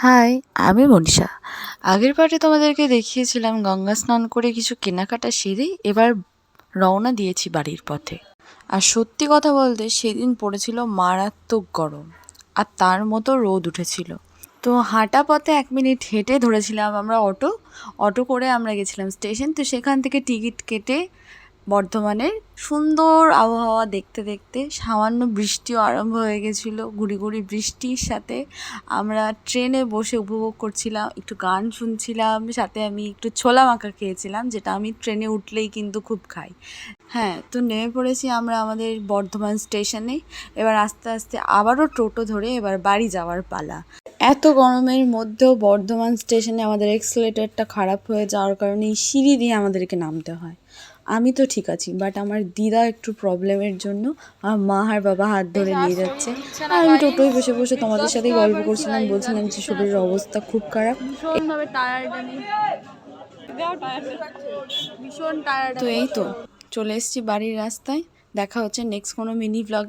High, আমি মনীষা। আগের পার্টে তোমাদেরকে দেখিয়েছিলাম গঙ্গা স্নান করে কিছু কেনাকাটা সেরে এবার রওনা দিয়েছি বাড়ির পথে। আর সত্যি কথা বলতে সেদিন পড়েছিল মারাত্মক গরম, আর তার মতো রোদ উঠেছিল। তো হাঁটা পথে 1 মিনিট হেঁটে ধরেছিলাম আমরা অটো করে আমরা গেছিলাম স্টেশন। তো সেখান থেকে টিকিট কেটে বর্ধমানের সুন্দর আবহাওয়া দেখতে দেখতে সামান্য বৃষ্টিও আরম্ভ হয়ে গেছিলো। গুঁড়ি গুঁড়ি বৃষ্টির সাথে আমরা ট্রেনে বসে উপভোগ করছিলাম, একটু গান শুনছিলাম, সাথে আমি একটু ছোলা মাখা খেয়েছিলাম, যেটা আমি ট্রেনে উঠলেই কিন্তু খুব খাই। হ্যাঁ, তো নেমে পড়েছি আমরা আমাদের বর্ধমান স্টেশনে। এবার আস্তে আস্তে আবারও টোটো ধরে এবার বাড়ি যাওয়ার পালা। এত গরমের মধ্যেও বর্ধমান স্টেশনে আমাদের এক্সেলেটরটা খারাপ হয়ে যাওয়ার কারণে সিঁড়ি দিয়ে আমাদেরকে নামতে হয়। আমি তো ঠিক আছি, বাট আমার দিদা একটু প্রবলেমের জন্য আমার মা আর বাবা হাত ধরে নিয়ে যাচ্ছে। আর আমি টোটোয় বসে বসে তোমাদের সাথেই গল্প করছিলাম, বলছিলাম যে শরীরের অবস্থা খুব খারাপ, ভীষণভাবে টায়ার্ড আমি, ভীষণ টায়ার্ড। তো এই তো চলে এসেছি বাড়ির রাস্তায়। দেখা হচ্ছে নেক্সট কোনো মিনি ব্লগ।